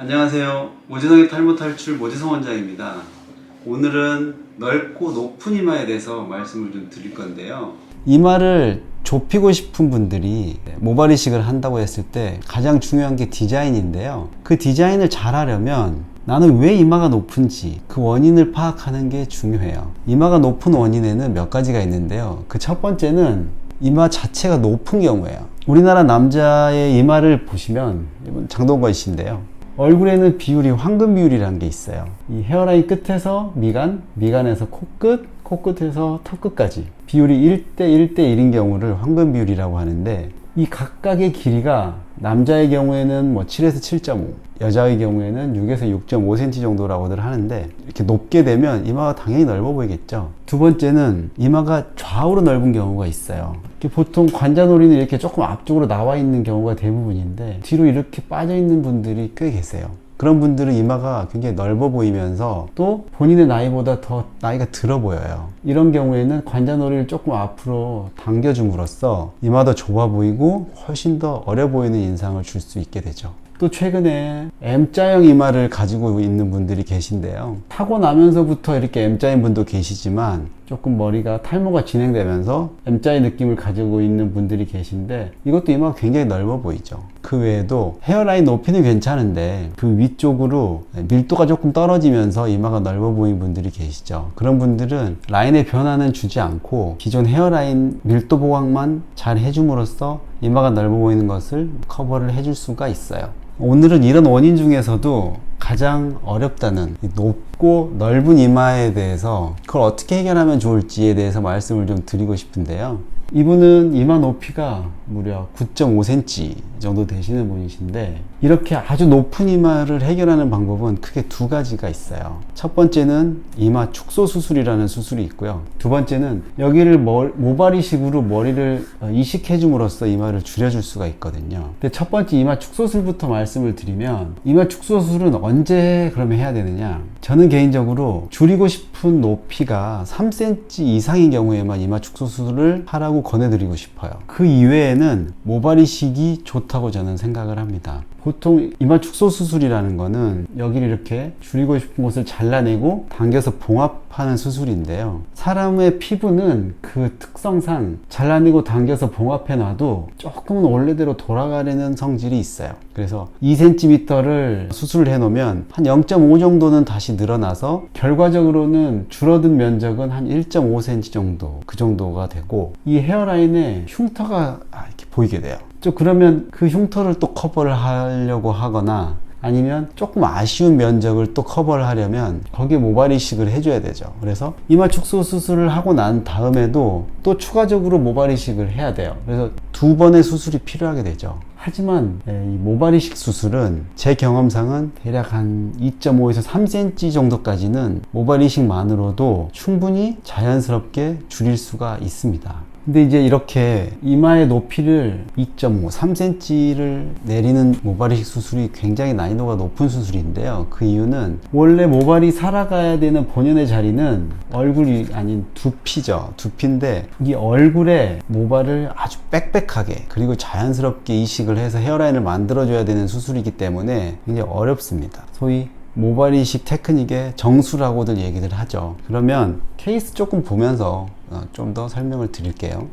안녕하세요. 모지성의 탈모 탈출 모지성 원장입니다. 오늘은 넓고 높은 이마에 대해서 말씀을 좀 드릴 건데요. 이마를 좁히고 싶은 분들이 모발 이식을 한다고 했을 때 가장 중요한 게 디자인인데요. 그 디자인을 잘 하려면 나는 왜 이마가 높은지 그 원인을 파악하는 게 중요해요. 이마가 높은 원인에는 몇 가지가 있는데요. 그 첫 번째는 이마 자체가 높은 경우예요. 우리나라 남자의 이마를 보시면 이건 장동건 씨인데요. 얼굴에는 비율이 황금 비율이라는 게 있어요. 이 헤어라인 끝에서 미간, 미간에서 코끝, 코끝에서 턱끝까지 비율이 1대 1인 경우를 황금 비율이라고 하는데, 이 각각의 길이가 남자의 경우에는 7에서 7.5, 여자의 경우에는 6에서 6.5cm 정도라고들 하는데, 이렇게 높게 되면 이마가 당연히 넓어 보이겠죠. 두 번째는 이마가 좌우로 넓은 경우가 있어요. 보통 관자놀이는 이렇게 조금 앞쪽으로 나와 있는 경우가 대부분인데, 뒤로 이렇게 빠져 있는 분들이 꽤 계세요. 그런 분들은 이마가 굉장히 넓어 보이면서 또 본인의 나이보다 더 나이가 들어 보여요. 이런 경우에는 관자놀이를 조금 앞으로 당겨줌으로써 이마도 좁아 보이고 훨씬 더 어려 보이는 인상을 줄 수 있게 되죠. 또 최근에 M자형 이마를 가지고 있는 분들이 계신데요. 타고나면서부터 이렇게 M자인 분도 계시지만 조금 머리가 탈모가 진행되면서 M자의 느낌을 가지고 있는 분들이 계신데, 이것도 이마가 굉장히 넓어 보이죠. 그 외에도 헤어라인 높이는 괜찮은데 그 위쪽으로 밀도가 조금 떨어지면서 이마가 넓어 보이는 분들이 계시죠. 그런 분들은 라인의 변화는 주지 않고 기존 헤어라인 밀도 보강만 잘 해줌으로써 이마가 넓어 보이는 것을 커버를 해줄 수가 있어요. 오늘은 이런 원인 중에서도 가장 어렵다는 높고 넓은 이마에 대해서 그걸 어떻게 해결하면 좋을지에 대해서 말씀을 좀 드리고 싶은데요. 이분은 이마 높이가 무려 9.5cm 정도 되시는 분이신데, 이렇게 아주 높은 이마를 해결하는 방법은 크게 두 가지가 있어요. 첫 번째는 이마 축소 수술이라는 수술이 있고요. 두 번째는 여기를 모발 이식으로 머리를 이식해 줌으로써 이마를 줄여줄 수가 있거든요. 근데 첫 번째 이마 축소 수술부터 말씀을 드리면, 이마 축소 수술은 언제 그러면 해야 되느냐? 저는 개인적으로 줄이고 싶은 높이가 3cm 이상인 경우에만 이마 축소 수술을 하라고 권해드리고 싶어요. 그 이외에는 모발 이식이 좋다고 저는 생각을 합니다. 보통 이마 축소 수술이라는 거는 여기를 이렇게 줄이고 싶은 곳을 잘라내고 당겨서 봉합하는 수술인데요. 사람의 피부는 그 특성상 잘라내고 당겨서 봉합해 놔도 조금은 원래대로 돌아가려는 성질이 있어요. 그래서 2cm를 수술을 해 놓으면 한 0.5 정도는 다시 늘어나서 결과적으로는 줄어든 면적은 한 1.5cm 정도, 그 정도가 되고, 이 헤어라인에 흉터가 이렇게 보이게 돼요. 그러면 그 흉터를 또 커버를 하려고 하거나, 아니면 조금 아쉬운 면적을 또 커버를 하려면 거기에 모발 이식을 해줘야 되죠. 그래서 이마 축소 수술을 하고 난 다음에도 또 추가적으로 모발 이식을 해야 돼요. 그래서 두 번의 수술이 필요하게 되죠. 하지만 이 모발 이식 수술은 제 경험상은 대략 한 2.5에서 3cm 정도까지는 모발 이식만으로도 충분히 자연스럽게 줄일 수가 있습니다. 근데 이제 이렇게 이마의 높이를 2.5, 3cm를 내리는 모발 이식 수술이 굉장히 난이도가 높은 수술인데요. 그 이유는 원래 모발이 살아가야 되는 본연의 자리는 얼굴이 아닌 두피죠. 두피인데 이 얼굴에 모발을 아주 빽빽하게 그리고 자연스럽게 이식을 해서 헤어라인을 만들어줘야 되는 수술이기 때문에 굉장히 어렵습니다. 소위 모발 이식 테크닉의 정수라고들 얘기를 하죠. 그러면 케이스 조금 보면서 좀 더 설명을 드릴게요.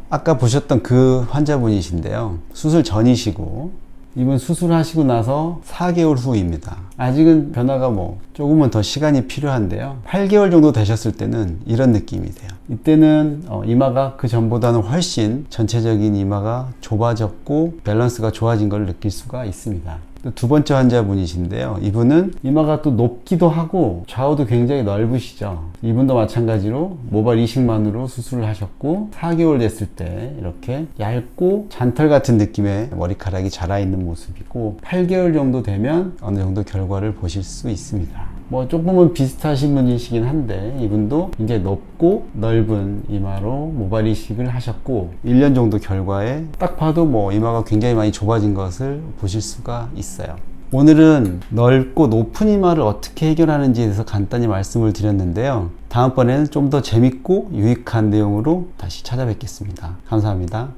아까 보셨던 그 환자분이신데요. 수술 전이시고, 이분 수술하시고 나서 4개월 후입니다. 아직은 변화가 조금은 더 시간이 필요한데요. 8개월 정도 되셨을 때는 이런 느낌이 돼요. 이때는 이마가 그 전보다는 훨씬 전체적인 이마가 좁아졌고 밸런스가 좋아진 걸 느낄 수가 있습니다. 또 두 번째 환자분이신데요. 이분은 이마가 또 높기도 하고 좌우도 굉장히 넓으시죠. 이분도 마찬가지로 모발 이식만으로 수술을 하셨고 4개월 됐을 때 이렇게 얇고 잔털 같은 느낌의 머리카락이 자라 있는 모습이고, 8개월 정도 되면 어느 정도 결과를 보실 수 있습니다. 조금은 비슷하신 분이시긴 한데, 이분도 이제 높고 넓은 이마로 모발 이식을 하셨고 1년 정도 결과에 딱 봐도 이마가 굉장히 많이 좁아진 것을 보실 수가 있어요. 오늘은 넓고 높은 이마를 어떻게 해결하는지에 대해서 간단히 말씀을 드렸는데요. 다음번에는 좀 더 재밌고 유익한 내용으로 다시 찾아뵙겠습니다. 감사합니다.